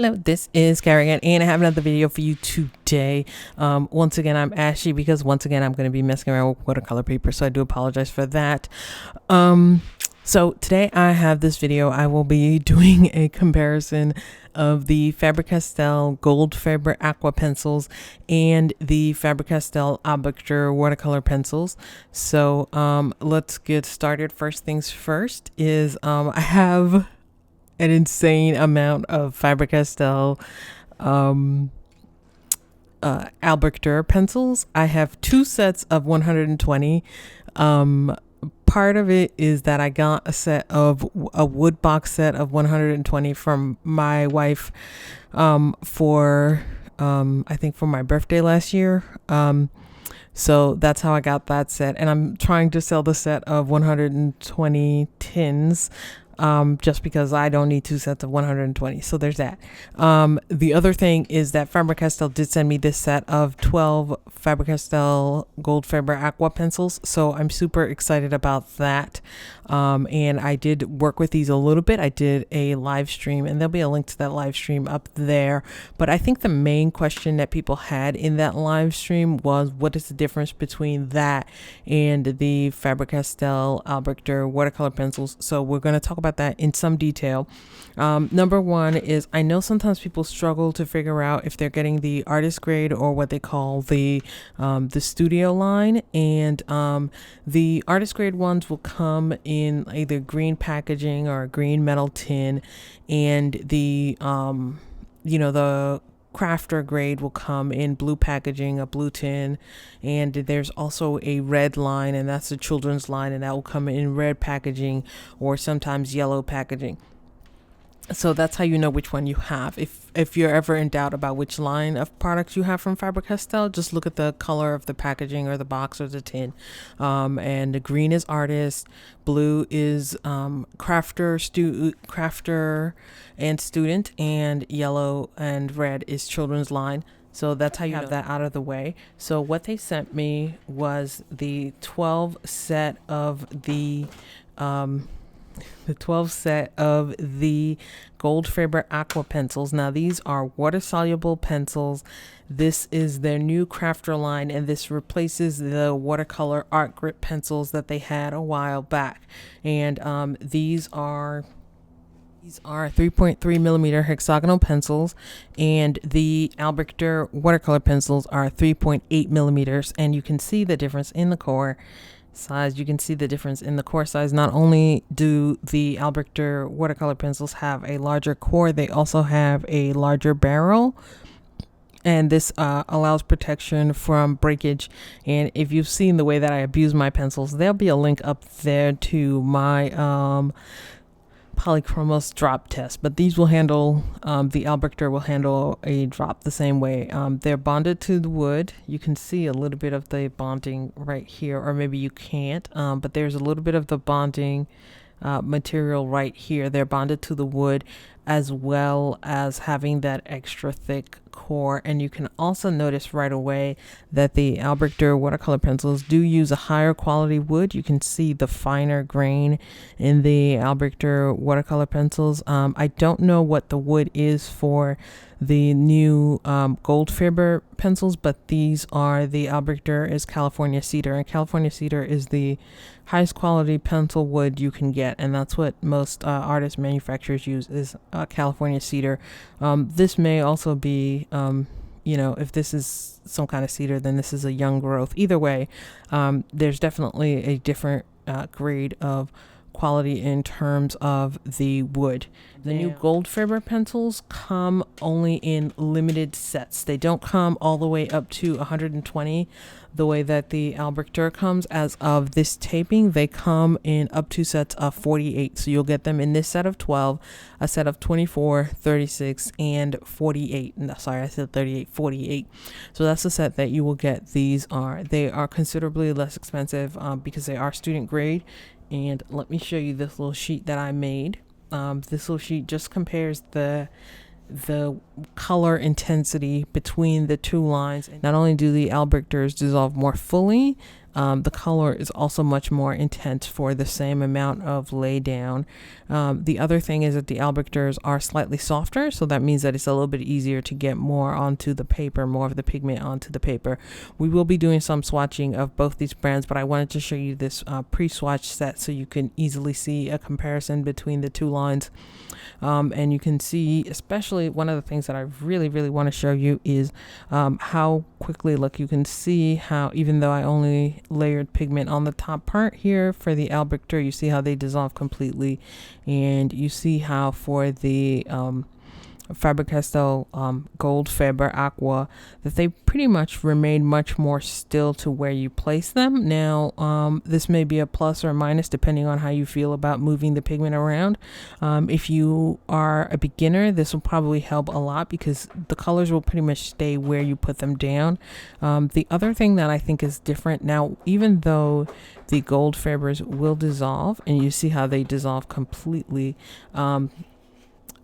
Hello, this is Carrie again, and I have another video for you today. Once again, I'm ashy because once again, I'm going to be messing around with watercolor paper, so I do apologize for that. So today I have this video. I will be doing a comparison of the Faber Castell Goldfaber Aqua pencils and the Faber Castell Albrecht Durer watercolor pencils. So let's get started. First things first is I have an insane amount of Faber Castell Albrecht Durer pencils. I have two sets of 120. Part of it is that I got a wood box set of 120 from my wife for I think for my birthday last year. So that's how I got that set, and I'm trying to sell the set of 120 tins just because I don't need two sets of 120. So there's that. The other thing is that Faber Castell did send me this set of 12 Faber Castell Goldfaber Aqua pencils. So I'm super excited about that. And I did work with these a little bit. I did a live stream, and there'll be a link to that live stream up there. But I think the main question that people had in that live stream was, what is the difference between that and the Faber Castell Albrecht Durer watercolor pencils? So we're going to talk about that in some detail. Number one is, I know sometimes people struggle to figure out if they're getting the artist grade or what they call the studio line, and the artist grade ones will come in either green packaging or a green metal tin, and the the crafter grade will come in blue packaging, a blue tin, and there's also a red line, and that's the children's line, and that will come in red packaging or sometimes yellow packaging. So that's how you know which one you have. If you're ever in doubt about which line of products you have from Faber Castell, just look at the color of the packaging or the box or the tin. And the green is artist, blue is crafter and student, and yellow and red is children's line. So that's how you have that out of the way. So what they sent me was the 12 set of the 12 set of the Goldfaber Aqua pencils. Now these are water-soluble pencils. This is their new crafter line, and this replaces the watercolor art grip pencils that they had a while back. And these are 3.3 millimeter hexagonal pencils, and the Albrecht Durer watercolor pencils are 3.8 millimeters, and you can see the difference in the core size. You can see the difference in the core size. Not only do the Albrecht Durer watercolor pencils have a larger core, they also have a larger barrel, and this allows protection from breakage. And if you've seen the way that I abuse my pencils, there'll be a link up there to my polychromos drop test, but these will handle the Albrecht Durer will handle a drop the same way. They're bonded to the wood. You can see a little bit of the bonding right here, or maybe you can't, but there's a little bit of the bonding material right here. They're bonded to the wood, as well as having that extra thick core. And you can also notice right away that the Albrecht Durer watercolor pencils do use a higher quality wood. You can see the finer grain in the Albrecht Durer watercolor pencils. I don't know what the wood is for the new Goldfaber pencils, but these are the Albrecht Durer is California cedar, and California cedar is the highest quality pencil wood you can get, and that's what most artist manufacturers use, is California cedar. This may also be if this is some kind of cedar, then this is a young growth. Either way, there's definitely a different grade of quality in terms of the wood. The new Goldfaber pencils come only in limited sets. They don't come all the way up to 120 the way that the Albrecht Durer comes. As of this taping, they come in up to sets of 48. So you'll get them in this set of 12, a set of 24, 36, and 48. No, sorry, I said 38, 48. So that's the set that you will get. They are considerably less expensive because they are student grade. And let me show you this little sheet that I made. This little sheet just compares the color intensity between the two lines. Not only do the Albrecht Durers dissolve more fully, the color is also much more intense for the same amount of lay down. The other thing is that the Albrecht Dürers are slightly softer, so that means that it's a little bit easier to get more onto the paper, more of the pigment onto the paper. We will be doing some swatching of both these brands, but I wanted to show you this pre-swatch set so you can easily see a comparison between the two lines. And you can see, especially one of the things that I really want to show you is how quickly, look, you can see how, even though I only layered pigment on the top part here for the Albrecht Dürer, you see how they dissolve completely, and you see how for the Faber Castell Goldfaber Aqua that they pretty much remain much more still to where you place them. Now this may be a plus or a minus depending on how you feel about moving the pigment around. If you are a beginner, this will probably help a lot because the colors will pretty much stay where you put them down. The other thing that I think is different now, even though the Goldfabers will dissolve and you see how they dissolve completely,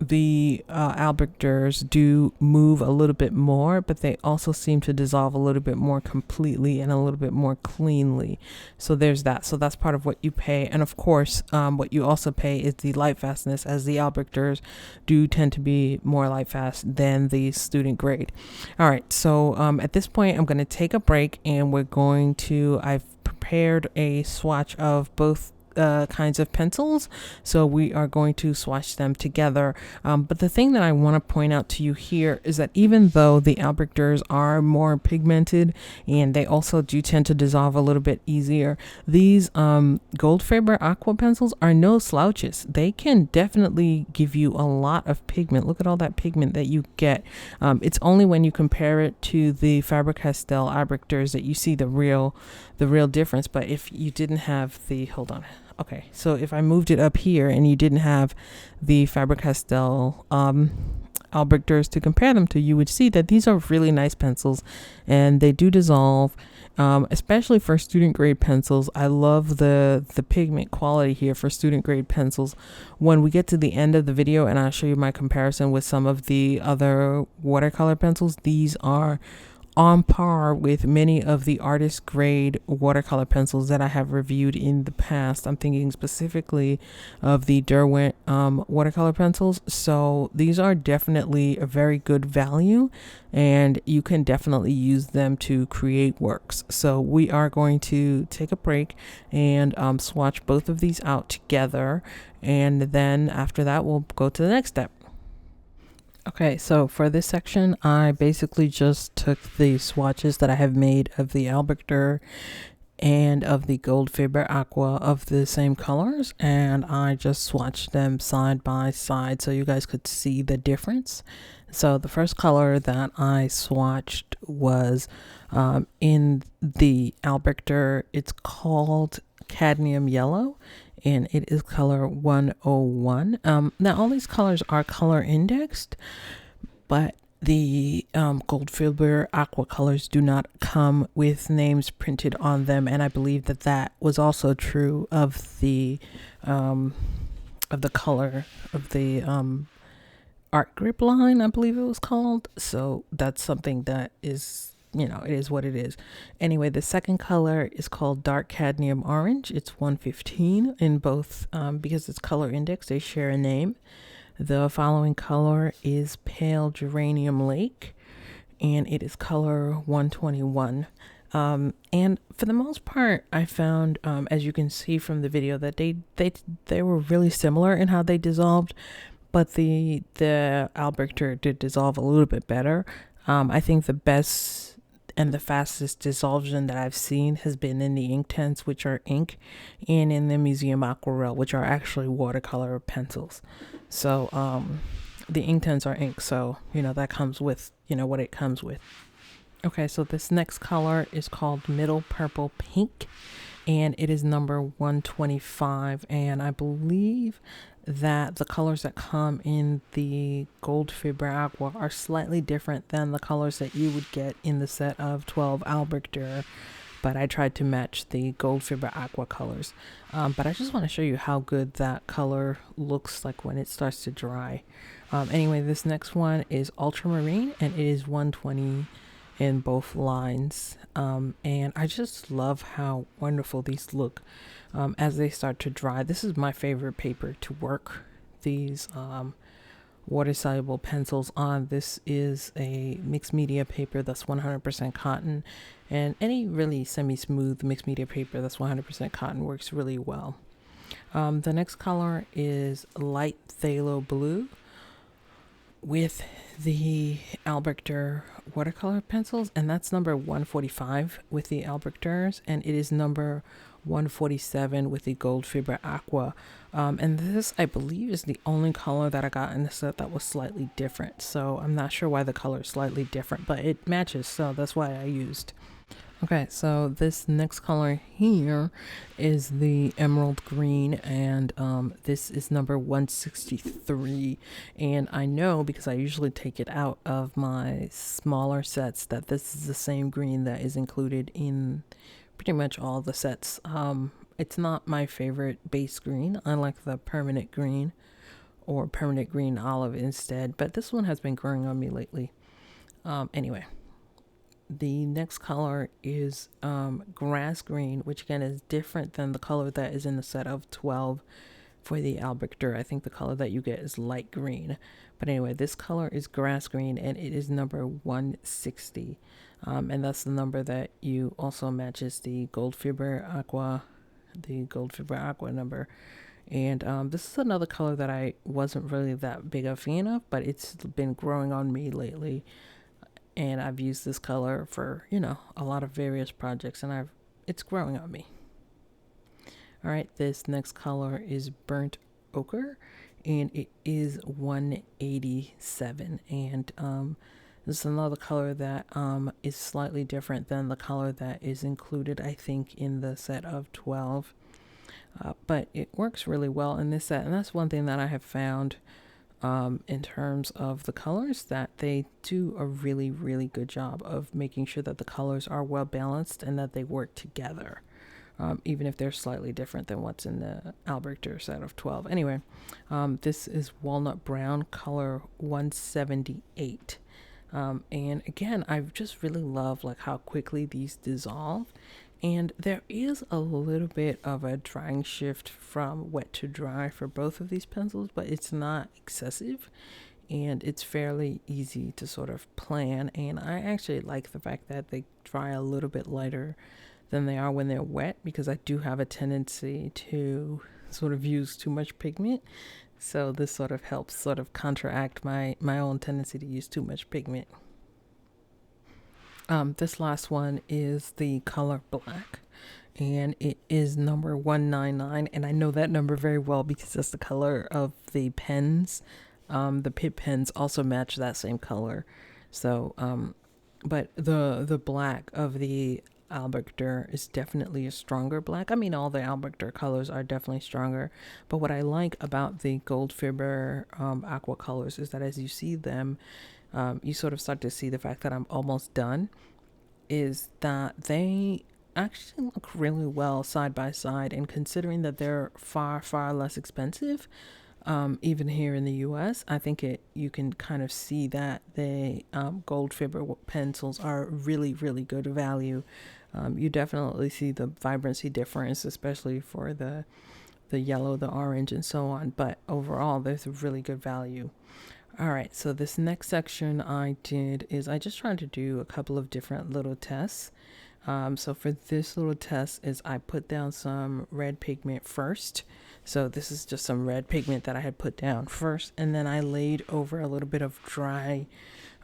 the Albrecht Dürers do move a little bit more, but they also seem to dissolve a little bit more completely and a little bit more cleanly. So there's that. So that's part of what you pay. And of course, what you also pay is the light fastness, as the Albrecht Dürers do tend to be more light fast than the student grade. All right. So at this point, I'm going to take a break and I've prepared a swatch of both kinds of pencils, so we are going to swatch them together. But the thing that I want to point out to you here is that even though the Albrecht Dürers are more pigmented and they also do tend to dissolve a little bit easier, these Goldfaber Aqua pencils are no slouches. They can definitely give you a lot of pigment. Look at all that pigment that you get. It's only when you compare it to the Faber Castell Albrecht Dürers that you see the real difference. But if you didn't have the, hold on. Okay, so if I moved it up here and you didn't have the Faber Castell Albrecht Dürers to compare them to, you would see that these are really nice pencils and they do dissolve, especially for student grade pencils. I love the pigment quality here for student grade pencils. When we get to the end of the video and I'll show you my comparison with some of the other watercolor pencils, these are on par with many of the artist grade watercolor pencils that I have reviewed in the past. I'm thinking specifically of the Derwent watercolor pencils. So these are definitely a very good value and you can definitely use them to create works. So we are going to take a break and swatch both of these out together, and then after that we'll go to the next step. Okay, so for this section, I basically just took the swatches that I have made of the Albrecht Dürer and of the Goldfaber Aqua of the same colors, and I just swatched them side by side so you guys could see the difference. So the first color that I swatched was in the Albrecht Dürer. It's called Cadmium Yellow, and it is color 101. Now all these colors are color indexed, but the Goldfaber Aqua colors do not come with names printed on them, and I believe that was also true of the color of the art grip line, I believe it was called. So that's something that is, it is what it is. Anyway, the second color is called Dark Cadmium Orange. It's 115 in both, because it's color index, they share a name. The following color is Pale Geranium Lake, and it is color 121. And for the most part, I found, as you can see from the video, that they were really similar in how they dissolved, but the Albrecht Dürer did dissolve a little bit better. I think the best and the fastest dissolvation that I've seen has been in the Inktense, which are ink, and in the Museum Aquarelle, which are actually watercolor pencils. So the Inktense are ink, so that comes with what it comes with. Okay, so this next color is called Middle Purple Pink, and it is number 125, and I believe that the colors that come in the Goldfaber Aqua are slightly different than the colors that you would get in the set of 12 Albrecht Dürer, but I tried to match the Goldfaber Aqua colors. But I just want to show you how good that color looks like when it starts to dry. Anyway, this next one is Ultramarine, and it is 120, in both lines. And I just love how wonderful these look as they start to dry. This is my favorite paper to work these water-soluble pencils on. This is a mixed media paper that's 100% cotton, and any really semi-smooth mixed media paper that's 100% cotton works really well. The next color is light phthalo blue with the Albrecht Dürer watercolor pencils, and that's number 145 with the Albrecht Dürers, and it is number 147 with the Goldfaber Aqua. And this, I believe, is the only color that I got in the set that was slightly different. So I'm not sure why the color is slightly different, but it matches, so that's why I used. Okay, so this next color here is the emerald green, and this is number 163. And I know, because I usually take it out of my smaller sets, that this is the same green that is included in pretty much all the sets. It's not my favorite base green. I like the permanent green or permanent green olive instead, but this one has been growing on me lately. Anyway. The next color is grass green, which again is different than the color that is in the set of 12 for the Albrecht Dürer. I think the color that you get is light green. But anyway, this color is grass green, and it is number 160. And that's the number that you also matches the Goldfaber Aqua number. And this is another color that I wasn't really that big a fan of, but it's been growing on me lately. And I've used this color for, a lot of various projects, and it's growing on me. All right, this next color is burnt ochre, and it is 187. And this is another color that is slightly different than the color that is included, I think, in the set of 12. But it works really well in this set, and that's one thing that I have found in terms of the colors, that they do a really, really good job of making sure that the colors are well balanced and that they work together, even if they're slightly different than what's in the Albrecht Dürer set of 12. Anyway, this is walnut brown, color 178. And again, I just really love how quickly these dissolve. And there is a little bit of a drying shift from wet to dry for both of these pencils, but it's not excessive, and it's fairly easy to sort of plan. And I actually like the fact that they dry a little bit lighter than they are when they're wet, because I do have a tendency to sort of use too much pigment. So this sort of helps sort of counteract my own tendency to use too much pigment. This last one is the color black, and it is number 199, and I know that number very well because that's the color of the pens. The Pitt pens also match that same color. So, but the black of the Albrecht Dürer is definitely a stronger black. I mean, all the Albrecht Dürer colors are definitely stronger, but what I like about the Goldfaber Aqua colors is that as you see them, you sort of start to see the fact that I'm almost done, is that they actually look really well side by side, and considering that they're far, far less expensive, even here in the US, I think you can kind of see that the Goldfaber pencils are really, really good value. You definitely see the vibrancy difference, especially for the yellow, the orange, and so on, but overall there's a really good value. All right, so this next section I did is I just tried to do a couple of different little tests. So for this little test is I put down some red pigment first. So this is just some red pigment that I had put down first, and then I laid over a little bit of dry,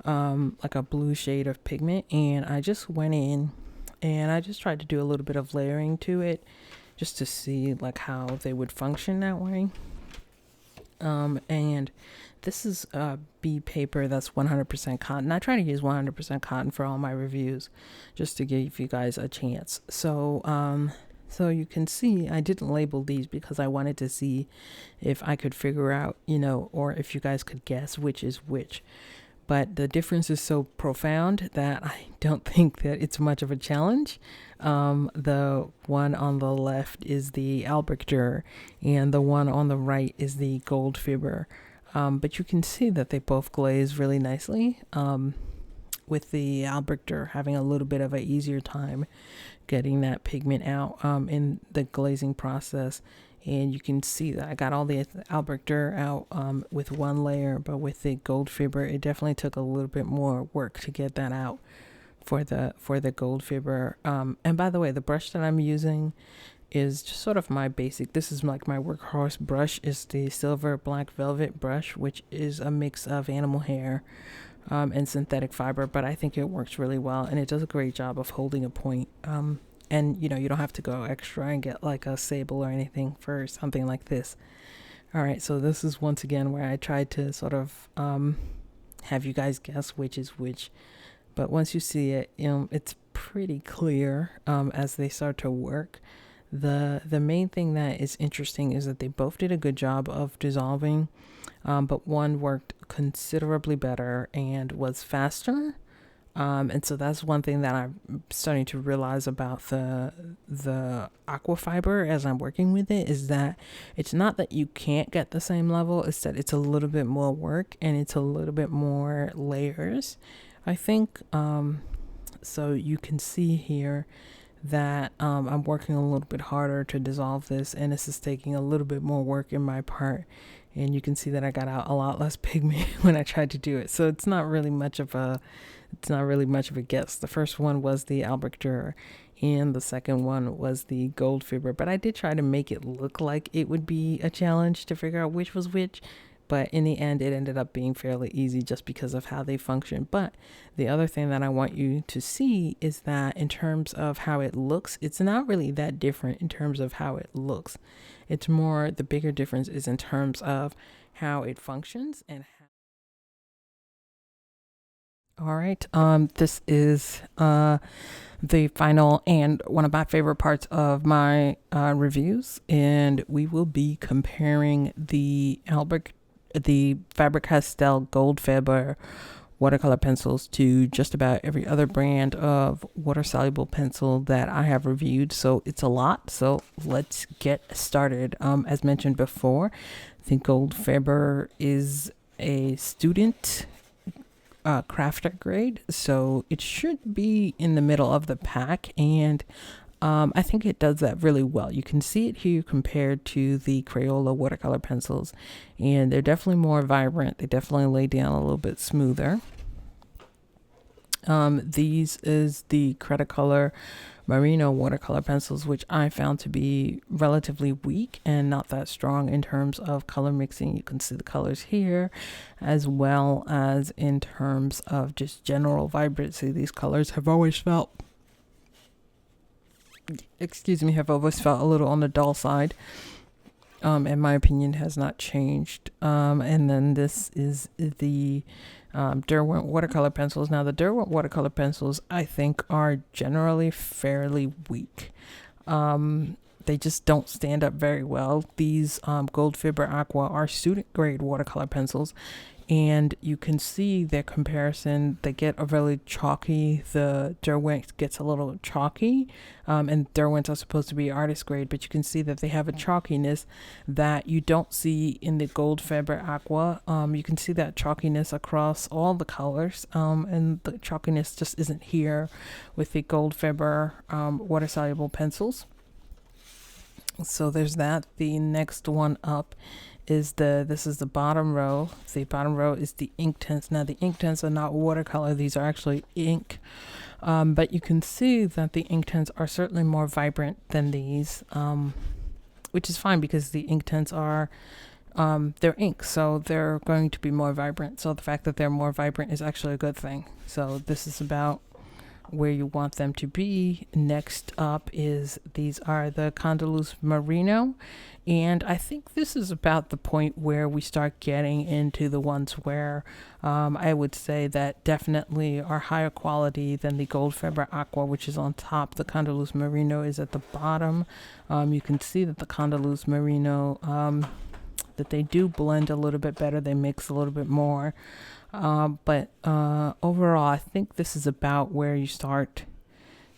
like a blue shade of pigment, and I just went in and I just tried to do a little bit of layering to it just to see how they would function that way. And this is a B paper that's 100% cotton. I try to use 100% cotton for all my reviews just to give you guys a chance. So you can see I didn't label these because I wanted to see if I could figure out, or if you guys could guess which is which. But the difference is so profound that I don't think that it's much of a challenge. The one on the left is the Albrecht Dürer, and the one on the right is the Goldfaber. But you can see that they both glaze really nicely. with the Albrecht Dürer having a little bit of an easier time getting that pigment out in the glazing process. And you can see that I got all the Albrecht Dürer out with one layer, but with the Goldfaber, it definitely took a little bit more work to get that out for the Goldfaber. And by the way, the brush that I'm using is just sort of my basic. This is like my workhorse brush. Is the silver black velvet brush, which is a mix of animal hair and synthetic fiber, but I think it works really well, and it does a great job of holding a point. And you know, you don't have to go extra and get like a sable or anything for something like this. All right, so this is once again where I tried to sort of have you guys guess which is which, but once you see it, it's pretty clear as they start to work. The main thing that is interesting is that they both did a good job of dissolving, but one worked considerably better and was faster. And so that's one thing that I'm starting to realize about the aqua fiber as I'm working with it, is that it's not that you can't get the same level, it's that it's a little bit more work and it's a little bit more layers, I think. So you can see here that I'm working a little bit harder to dissolve this, and this is taking a little bit more work in my part. And you can see that I got out a lot less pigment when I tried to do it. So it's not really much of a guess. The first one was the Albrecht Dürer, and the second one was the Goldfaber. But I did try to make it look like it would be a challenge to figure out which was which. But in the end, it ended up being fairly easy just because of how they function. But the other thing that I want you to see is that in terms of how it looks, it's not really that different in terms of how it looks. It's more, the bigger difference is in terms of how it functions and how. All right, this is the final and one of my favorite parts of my reviews, and we will be comparing the Faber Castell Goldfaber watercolor pencils to just about every other brand of water-soluble pencil that I have reviewed. So it's a lot, so let's get started. As mentioned before, the Goldfaber is a student crafter grade, so it should be in the middle of the pack, and I think it does that really well. You can see it here compared to the Crayola watercolor pencils, and they're definitely more vibrant. They definitely lay down a little bit smoother. These is the Cretacolor Merino watercolor pencils, which I found to be relatively weak and not that strong in terms of color mixing. You can see the colors here, as well as in terms of just general vibrancy. These colors have always felt, have always felt a little on the dull side. In my opinion, has not changed. And then this is the Derwent watercolor pencils. Now, the Derwent watercolor pencils, I think, are generally fairly weak. They just don't stand up very well. These Goldfaber Aqua are student grade watercolor pencils, and you can see their comparison. They get a really chalky. The Derwent gets a little chalky, and Derwents are supposed to be artist grade, but you can see that they have a chalkiness that you don't see in the Goldfaber Aqua. You can see that chalkiness across all the colors, and the chalkiness just isn't here with the Goldfaber water-soluble pencils. So there's that. The next one up is this is the bottom row. The bottom row is the Inktense. Now, the Inktense are not watercolor. These are actually ink. But you can see that the Inktense are certainly more vibrant than these, which is fine because the Inktense are, they're ink, so they're going to be more vibrant. So the fact that they're more vibrant is actually a good thing. So this is about where you want them to be. Next up is, these are the Condalus Merino, and I think this is about the point where we start getting into the ones where I would say that definitely are higher quality than the Goldfaber Aqua, which is on top. The Condalus Merino is at the bottom. You can see that the Condalus Merino, that they do blend a little bit better. They mix a little bit more. But overall, I think this is about where you start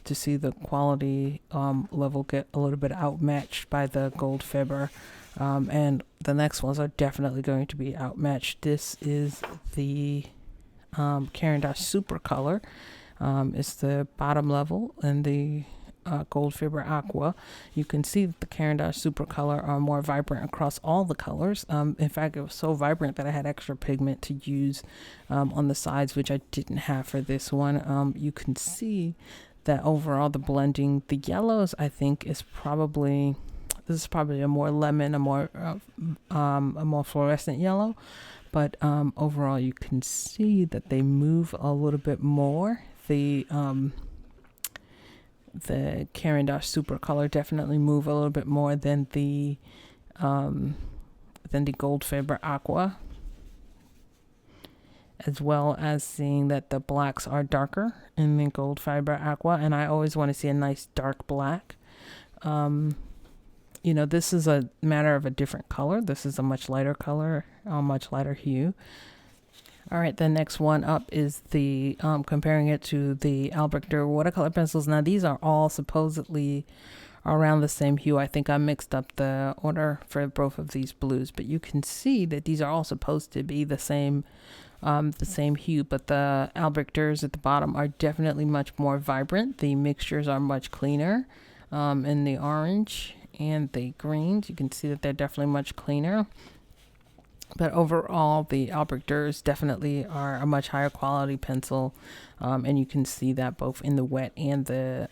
to see the quality level get a little bit outmatched by the Goldfaber. And the next ones are definitely going to be outmatched. This is the Caran Super Color. It's the bottom level, and the Goldfaber Aqua. You can see that the Caran Super Color are more vibrant across all the colors. In fact, it was so vibrant that I had extra pigment to use on the sides, which I didn't have for this one. You can see that overall the blending, the yellows, I think this is probably a more lemon, a more fluorescent yellow, but overall you can see that they move a little bit more. The Caran Super Color definitely move a little bit more than the Goldfaber Aqua, as well as seeing that the blacks are darker in the Goldfaber Aqua, and I always want to see a nice dark black. You know, this is a matter of a different color. This is a much lighter color, a much lighter hue. All right, the next one up is the comparing it to the Albrecht Dürer watercolor pencils. Now, these are all supposedly around the same hue. I think I mixed up the order for both of these blues, but you can see that these are all supposed to be the same hue, but the Albrecht Dürers at the bottom are definitely much more vibrant. The mixtures are much cleaner in the orange and the greens. You can see that they're definitely much cleaner. But overall, the Albrecht Dürers definitely are a much higher quality pencil, and you can see that both in the wet and the,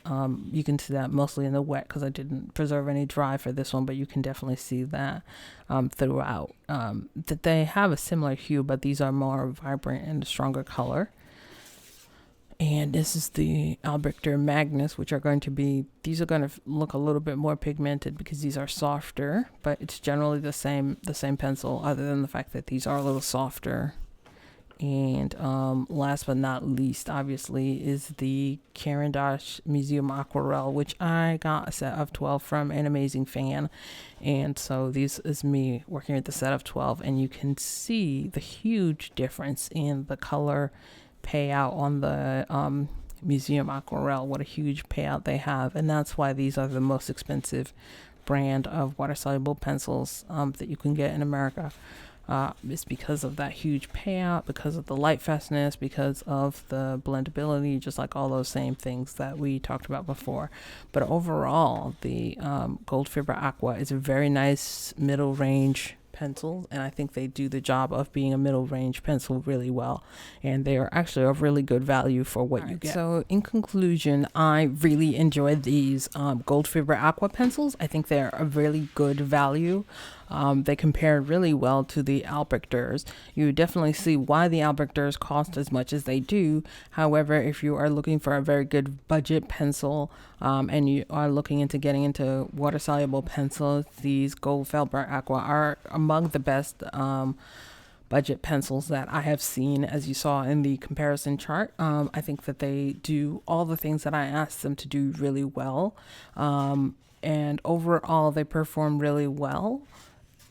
you can see that mostly in the wet because I didn't preserve any dry for this one, but you can definitely see that throughout, that they have a similar hue, but these are more vibrant and a stronger color. And this is the Albrecht Dürer Magnus, which are going to be, these are going to look a little bit more pigmented because these are softer, but it's generally the same pencil, other than the fact that these are a little softer. And last but not least, obviously, is the Caran d'Ache Museum Aquarelle, which I got a set of 12 from an amazing fan. And so this is me working with the set of 12, and you can see the huge difference in the color payout on the Museum Aquarelle. What a huge payout they have, and that's why these are the most expensive brand of water-soluble pencils that you can get in America. It's because of that huge payout, because of the light fastness, because of the blendability, just like all those same things that we talked about before. But overall, the Goldfaber Aqua is a very nice middle range pencils, and I think they do the job of being a middle range pencil really well, and they are actually a really good value for what you get. So in conclusion, I really enjoyed these Goldfaber Aqua pencils. I think they're a really good value. They compare really well to the Albrecht Dürers. You definitely see why the Albrecht Dürers cost as much as they do. However, if you are looking for a very good budget pencil, and you are looking into getting into water-soluble pencils, these Goldfaber Aqua are among the best budget pencils that I have seen, as you saw in the comparison chart. I think that they do all the things that I asked them to do really well, and overall they perform really well.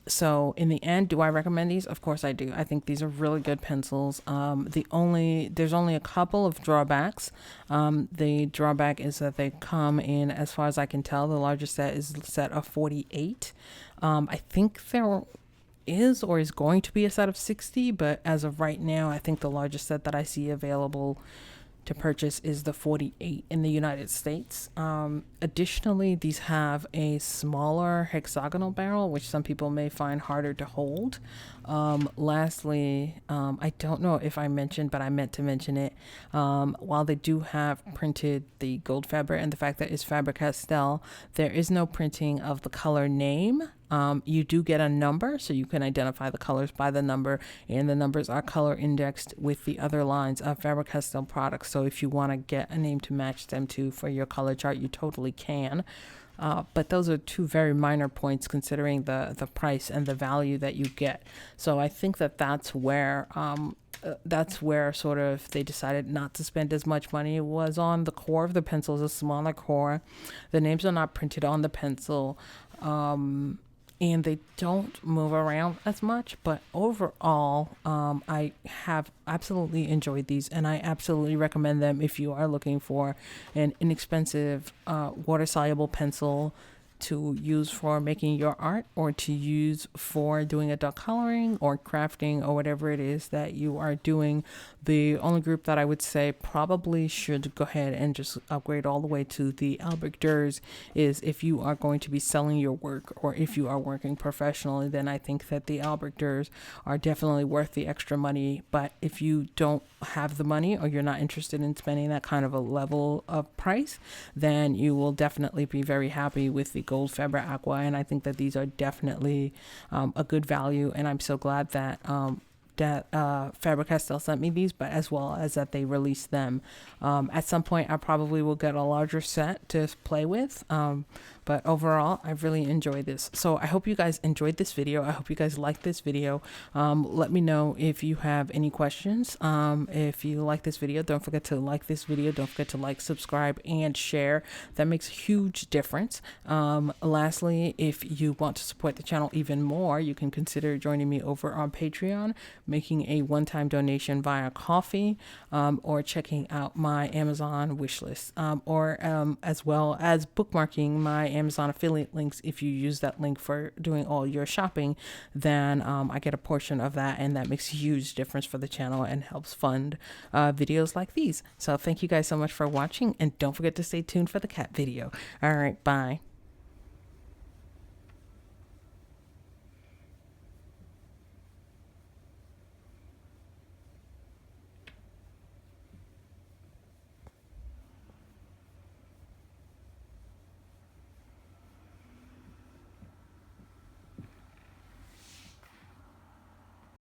So in the end, do I recommend these? Of course I do. I think these are really good pencils. There's only a couple of drawbacks. The drawback is that they come in, as far as I can tell, the largest set is a set of 48. I think there is or is going to be a set of 60, but as of right now, I think the largest set that I see available to purchase is the 48 in the United States. Additionally, these have a smaller hexagonal barrel, which some people may find harder to hold. Lastly, I don't know if I mentioned, but I meant to mention it. While they do have printed the Goldfaber and the fact that it's Faber Castell, there is no printing of the color name. You do get a number, so you can identify the colors by the number, and the numbers are color indexed with the other lines of Faber Castell products. So if you want to get a name to match them to for your color chart, you totally can. But those are two very minor points considering the price and the value that you get. So I think that that's where sort of they decided not to spend as much money. It was on the core of the pencil, is a smaller core. The names are not printed on the pencil. And they don't move around as much, but overall, I have absolutely enjoyed these, and I absolutely recommend them if you are looking for an inexpensive water-soluble pencil to use for making your art or to use for doing adult coloring or crafting or whatever it is that you are doing. The only group that I would say probably should go ahead and just upgrade all the way to the Albrecht Dürers is if you are going to be selling your work or if you are working professionally, then I think that the Albrecht Dürers are definitely worth the extra money. But if you don't have the money or you're not interested in spending that kind of a level of price, then you will definitely be very happy with the Goldfaber Aqua. And I think that these are definitely a good value. And I'm so glad that Faber Castell sent me these, but as well as that they released them. At some point I probably will get a larger set to play with, but overall I've really enjoyed this. So I hope you guys enjoyed this video. I hope you guys liked this video. Let me know if you have any questions. If you like this video, don't forget to like this video. Don't forget to like, subscribe, and share. That makes a huge difference. Lastly, if you want to support the channel even more, you can consider joining me over on Patreon, making a one-time donation via coffee, or checking out my Amazon wishlist, or as well as bookmarking my Amazon affiliate links. If you use that link for doing all your shopping, then I get a portion of that, and that makes a huge difference for the channel and helps fund videos like these. So thank you guys so much for watching, and don't forget to stay tuned for the cat video. All right, bye.